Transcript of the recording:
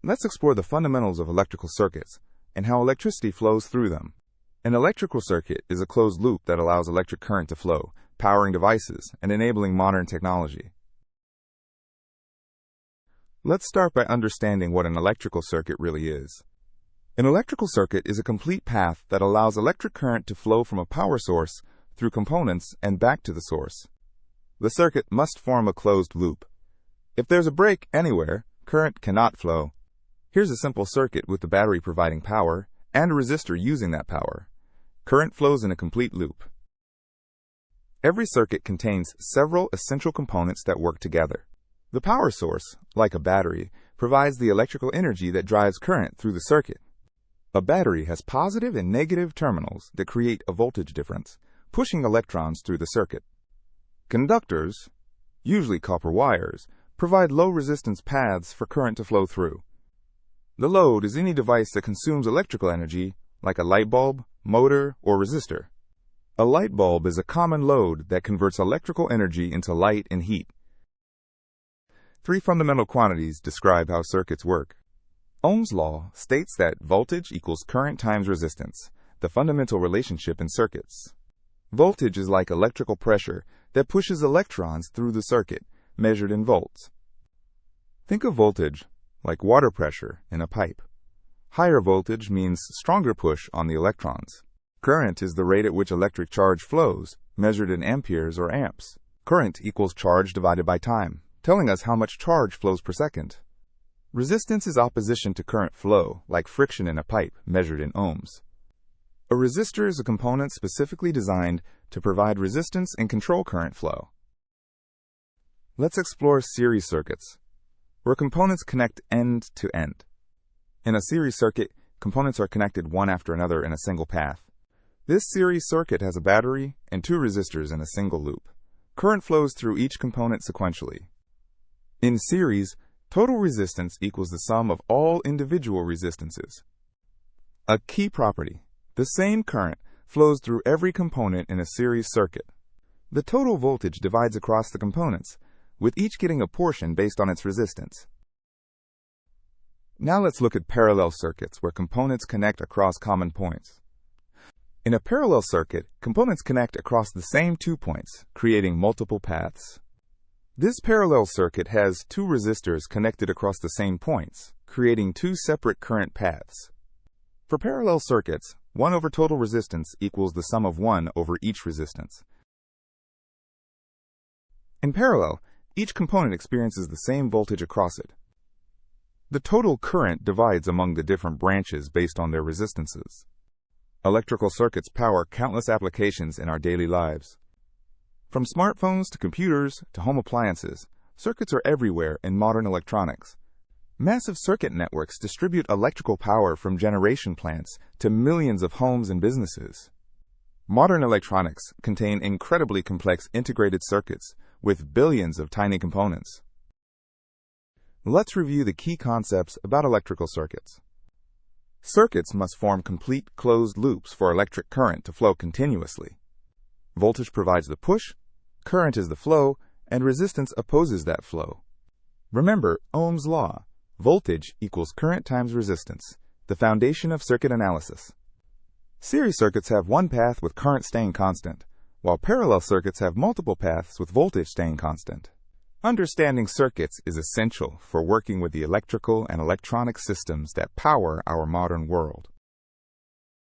Let's explore the fundamentals of electrical circuits and how electricity flows through them. An electrical circuit is a closed loop that allows electric current to flow, powering devices and enabling modern technology. Let's start by understanding what an electrical circuit really is. An electrical circuit is a complete path that allows electric current to flow from a power source through components and back to the source. The circuit must form a closed loop. If there's a break anywhere, current cannot flow. Here's a simple circuit with the battery providing power and a resistor using that power. Current flows in a complete loop. Every circuit contains several essential components that work together. The power source, like a battery, provides the electrical energy that drives current through the circuit. A battery has positive and negative terminals that create a voltage difference, pushing electrons through the circuit. Conductors, usually copper wires, provide low-resistance paths for current to flow through. The load is any device that consumes electrical energy, like a light bulb, motor, or resistor. A light bulb is a common load that converts electrical energy into light and heat. Three fundamental quantities describe how circuits work. Ohm's law states that voltage equals current times resistance, the fundamental relationship in circuits. Voltage is like electrical pressure that pushes electrons through the circuit, measured in volts. Think of voltage like water pressure in a pipe. Higher voltage means stronger push on the electrons. Current is the rate at which electric charge flows, measured in amperes or amps. Current equals charge divided by time, telling us how much charge flows per second. Resistance is opposition to current flow, like friction in a pipe, measured in ohms. A resistor is a component specifically designed to provide resistance and control current flow. Let's explore series circuits, where components connect end to end. In a series circuit, components are connected one after another in a single path. This series circuit has a battery and two resistors in a single loop. Current flows through each component sequentially. In series, total resistance equals the sum of all individual resistances. A key property: the same current flows through every component in a series circuit. The total voltage divides across the components, with each getting a portion based on its resistance. Now let's look at parallel circuits where components connect across common points. In a parallel circuit, components connect across the same 2 points, creating multiple paths. This parallel circuit has two resistors connected across the same points, creating two separate current paths. For parallel circuits, 1 over total resistance equals the sum of 1 over each resistance. In parallel, each component experiences the same voltage across it. The total current divides among the different branches based on their resistances. Electrical circuits power countless applications in our daily lives. From smartphones to computers to home appliances, circuits are everywhere in modern electronics. Massive circuit networks distribute electrical power from generation plants to millions of homes and businesses. Modern electronics contain incredibly complex integrated circuits with billions of tiny components. Let's review the key concepts about electrical circuits. Circuits must form complete closed loops for electric current to flow continuously. Voltage provides the push, current is the flow, and resistance opposes that flow. Remember Ohm's law: voltage equals current times resistance, the foundation of circuit analysis. Series circuits have one path with current staying constant, while parallel circuits have multiple paths with voltage staying constant. Understanding circuits is essential for working with the electrical and electronic systems that power our modern world.